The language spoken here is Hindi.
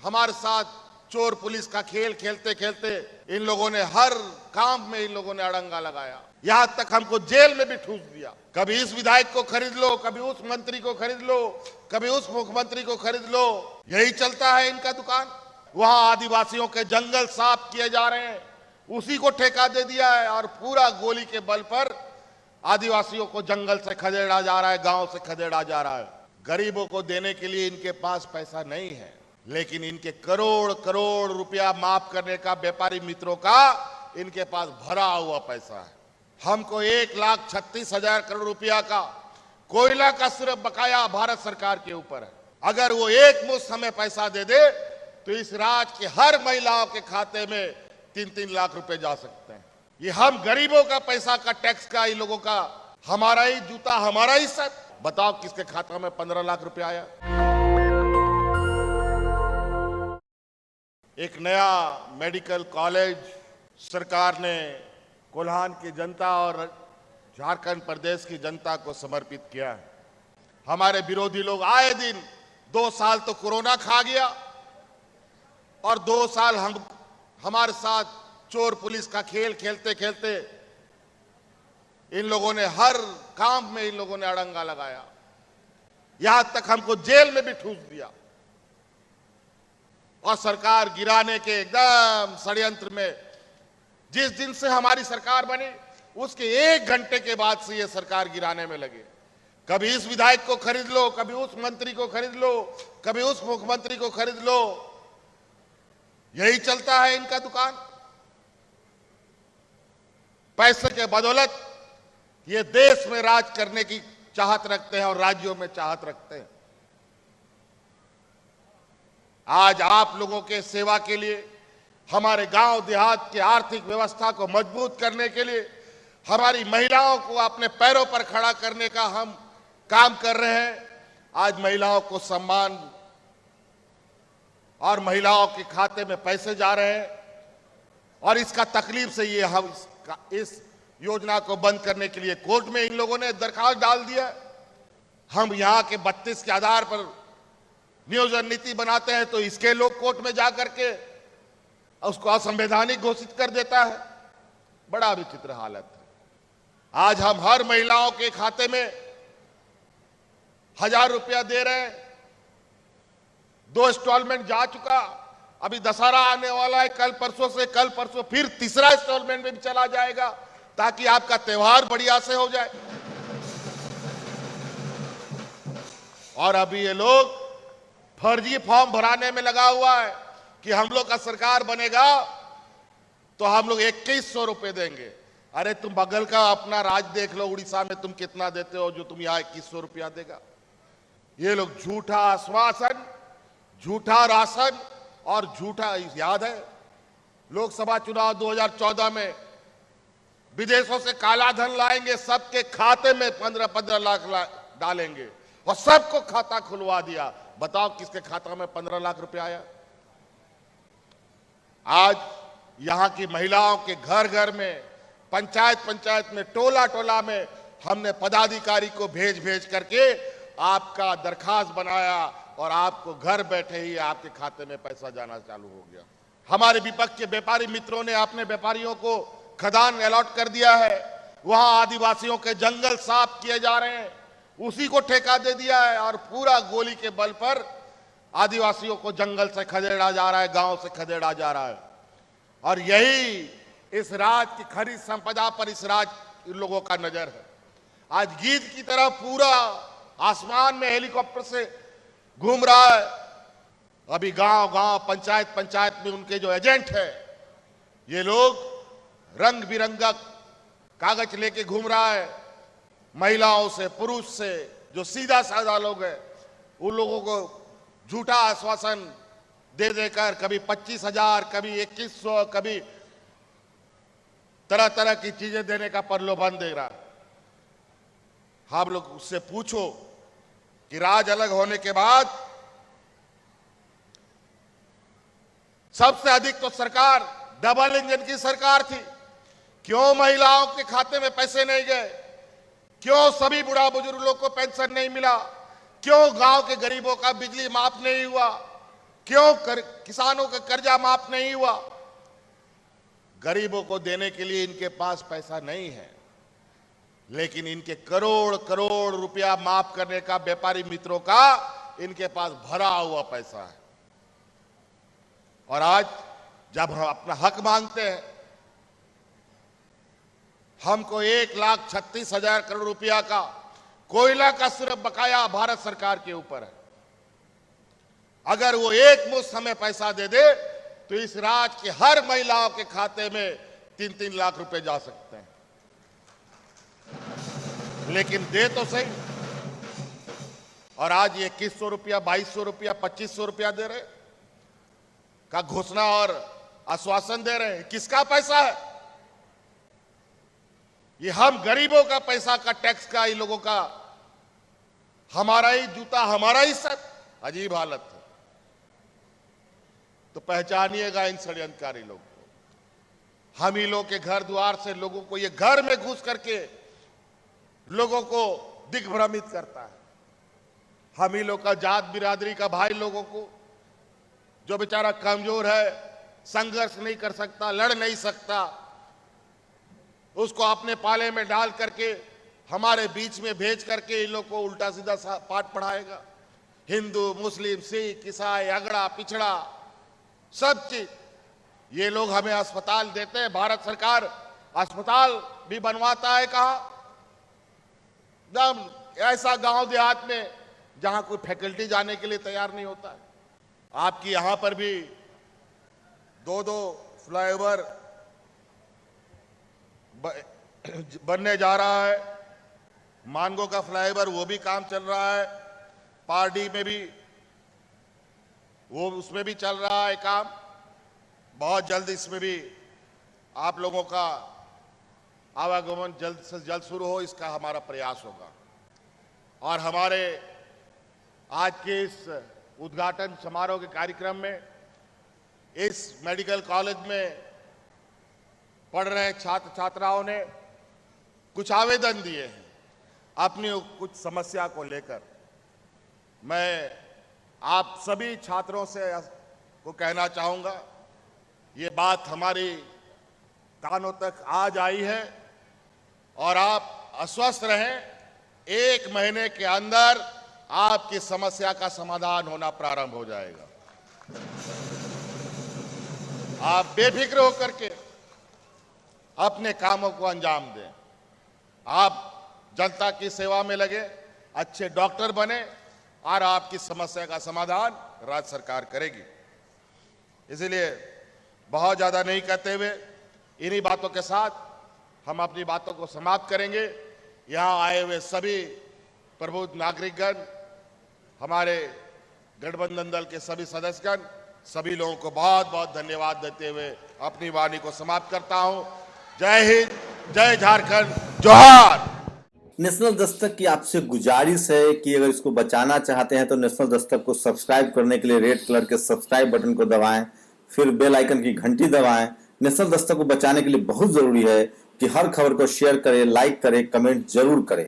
हमारे साथ चोर पुलिस का खेल खेलते खेलते इन लोगों ने हर काम में इन लोगों ने अड़ंगा लगाया। यहां तक हमको जेल में भी ठूस दिया। कभी इस विधायक को खरीद लो, कभी उस मंत्री को खरीद लो, कभी उस मुख्यमंत्री को खरीद लो। यही चलता है इनका दुकान। वहां आदिवासियों के जंगल साफ किए जा रहे हैं, उसी को ठेका दे दिया है और पूरा गोली के बल पर आदिवासियों को जंगल से खदेड़ा जा रहा है, गांव से खदेड़ा जा रहा है। गरीबों को देने के लिए इनके पास पैसा नहीं है, लेकिन इनके करोड़ करोड़ रुपया माफ करने का व्यापारी मित्रों का इनके पास भरा हुआ पैसा है। हमको 1,36,000 करोड़ रुपया का कोयला का सिर्फ बकाया भारत सरकार के ऊपर है। अगर वो एक मुश्त हमें पैसा दे दे तो इस राज्य के हर महिलाओं के खाते में 3-3 लाख रुपए जा सकते हैं। ये हम गरीबों का पैसा का टैक्स का, इन लोगों का, हमारा ही जूता हमारा ही सब। बताओ किसके खाता में 15 लाख रुपया आया। एक नया मेडिकल कॉलेज सरकार ने कोल्हान की जनता और झारखंड प्रदेश की जनता को समर्पित किया है। हमारे विरोधी लोग आए दिन 2 साल तो कोरोना खा गया और 2 साल हमारे साथ चोर पुलिस का खेल खेलते खेलते इन लोगों ने हर काम में इन लोगों ने अड़ंगा लगाया। यहां तक हमको जेल में भी ठूस दिया और सरकार गिराने के एकदम षड्यंत्र में जिस दिन से हमारी सरकार बनी उसके 1 घंटे के बाद से ये सरकार गिराने में लगे। कभी इस विधायक को खरीद लो, कभी उस मंत्री को खरीद लो, कभी उस मुख्यमंत्री को खरीद लो। यही चलता है इनका दुकान। पैसे के बदौलत ये देश में राज करने की चाहत रखते हैं और राज्यों में चाहत रखते हैं। आज आप लोगों के सेवा के लिए, हमारे गांव देहात की आर्थिक व्यवस्था को मजबूत करने के लिए, हमारी महिलाओं को अपने पैरों पर खड़ा करने का हम काम कर रहे हैं। आज महिलाओं को सम्मान और महिलाओं के खाते में पैसे जा रहे हैं और इसका तकलीफ से ये हम इस योजना को बंद करने के लिए कोर्ट में इन लोगों ने दरखास्त डाल दिया। हम यहां के 32 के आधार पर नियोजन नीति बनाते हैं तो इसके लोग कोर्ट में जाकर के उसको असंवैधानिक घोषित कर देता है। बड़ा विचित्र हालत है। आज हम हर महिलाओं के खाते में 1000 रुपया दे रहे हैं। 2 इंस्टॉलमेंट जा चुका, अभी दशहरा आने वाला है, कल परसों फिर तीसरा इंस्टॉलमेंट में भी चला जाएगा ताकि आपका त्योहार बढ़िया से हो जाए। और अभी ये लोग फर्जी फॉर्म भराने में लगा हुआ है कि हम लोग का सरकार बनेगा तो हम लोग 2100 रुपए देंगे। अरे तुम बगल का अपना राज्य देख लो, उड़ीसा में तुम कितना देते हो जो तुम यहां 2100 रुपया देगा। ये लोग झूठा आश्वासन, झूठा राशन और झूठा, याद है लोकसभा चुनाव 2014 में विदेशों से काला धन लाएंगे, सबके खाते में 15-15 लाख डालेंगे और सबको खाता खुलवा दिया। बताओ किसके खाता में 15 लाख रुपया आया। आज यहां की महिलाओं के घर घर में, पंचायत में, टोला टोला में हमने पदाधिकारी को भेज करके आपका दरखास्त बनाया और आपको घर बैठे ही आपके खाते में पैसा जाना चालू हो गया। हमारे विपक्ष के व्यापारी मित्रों ने अपने व्यापारियों को खदान अलॉट कर दिया है। वहां आदिवासियों के जंगल साफ किए जा रहे हैं, उसी को ठेका दे दिया है और पूरा गोली के बल पर आदिवासियों को जंगल से खदेड़ा जा रहा है, गांव से खदेड़ा जा रहा है। और यही इस राज्य की खनिज संपदा पर इस राज्य लोगों का नजर है। आज गीत की तरह पूरा आसमान में हेलीकॉप्टर से घूम रहा है। अभी गांव पंचायत में उनके जो एजेंट है, ये लोग रंग बिरंगा कागज लेके घूम रहा है। महिलाओं से, पुरुष से, जो सीधा साधा लोग हैं, उन लोगों को झूठा आश्वासन दे देकर कभी 25,000, कभी 2100, कभी तरह तरह की चीजें देने का प्रलोभन दे रहा है। हम लोग उससे पूछो कि राज अलग होने के बाद सबसे अधिक तो सरकार डबल इंजन की सरकार थी। क्यों महिलाओं के खाते में पैसे नहीं गए? क्यों सभी बुढ़ा बुजुर्ग लोग को पेंशन नहीं मिला? क्यों गांव के गरीबों का बिजली माफ नहीं हुआ? क्यों किसानों का कर्जा माफ नहीं हुआ? गरीबों को देने के लिए इनके पास पैसा नहीं है, लेकिन इनके करोड़ करोड़ रुपया माफ करने का व्यापारी मित्रों का इनके पास भरा हुआ पैसा है। और आज जब हम अपना हक मांगते हैं, हमको 1,36,000 करोड़ रुपया का कोयला का सिर्फ बकाया भारत सरकार के ऊपर है। अगर वो एक मुश्त हमें पैसा दे दे तो इस राज्य के हर महिलाओं के खाते में 3-3 लाख रुपए जा सकते हैं। लेकिन दे तो सही। और आज ये 2100 रुपया, 2200 रुपया, 2500 रुपया दे रहे का घोषणा और आश्वासन दे रहे हैं। किसका पैसा है? ये हम गरीबों का पैसा का टैक्स का, इन लोगों का, हमारा ही जूता हमारा ही सर। अजीब हालत है। तो पहचानिएगा इन षड्यंत्रकारी लोगों को। हम ही लोग के घर द्वार से लोगों को, ये घर में घुस करके लोगों को दिग्भ्रमित करता है। हम ही लोग का जात बिरादरी का भाई लोगों को, जो बेचारा कमजोर है, संघर्ष नहीं कर सकता, लड़ नहीं सकता, उसको अपने पाले में डाल करके हमारे बीच में भेज करके इन लोग को उल्टा सीधा पाठ पढ़ाएगा। हिंदू, मुस्लिम, सिख, ईसाई, अगड़ा, पिछड़ा, सब चीज ये लोग हमें अस्पताल देते हैं। भारत सरकार अस्पताल भी बनवाता है कहा? एकदम ऐसा गांव देहात में जहां कोई फैकल्टी जाने के लिए तैयार नहीं होता है। आपकी यहां पर भी 2-2 फ्लाईओवर बनने जा रहा है। मानगो का फ्लाईओवर वो भी काम चल रहा है। पारडी में भी वो, उसमें भी चल रहा है काम। बहुत जल्द इसमें भी आप लोगों का आवागमन जल्द से जल्द शुरू हो, इसका हमारा प्रयास होगा। और हमारे आज के इस उद्घाटन समारोह के कार्यक्रम में इस मेडिकल कॉलेज में पढ़ रहे छात्र छात्राओं ने कुछ आवेदन दिए हैं अपनी कुछ समस्या को लेकर। मैं आप सभी छात्रों से को कहना चाहूंगा, ये बात हमारी कानों तक आज आई है और आप आश्वस्त रहें। 1 महीने के अंदर आपकी समस्या का समाधान होना प्रारंभ हो जाएगा। आप बेफिक्र होकर के अपने कामों को अंजाम दें। आप जनता की सेवा में लगे, अच्छे डॉक्टर बने और आपकी समस्या का समाधान राज्य सरकार करेगी। इसलिए बहुत ज्यादा नहीं कहते हुए इन्हीं बातों के साथ हम अपनी बातों को समाप्त करेंगे। यहां आए हुए सभी प्रबुद्ध नागरिकगण, हमारे गठबंधन दल के सभी सदस्यगण, सभी लोगों को बहुत बहुत धन्यवाद देते हुए अपनी वाणी को समाप्त करता हूं। जय हिंद, जय झारखंड, जोहार। नेशनल दस्तक की आपसे गुजारिश है कि अगर इसको बचाना चाहते हैं तो नेशनल दस्तक को सब्सक्राइब करने के लिए रेड कलर के सब्सक्राइब बटन को दबाएं, फिर बेल आइकन की घंटी दबाएं। नेशनल दस्तक को बचाने के लिए बहुत जरूरी है कि हर खबर को शेयर करें, लाइक करें, कमेंट जरूर करें।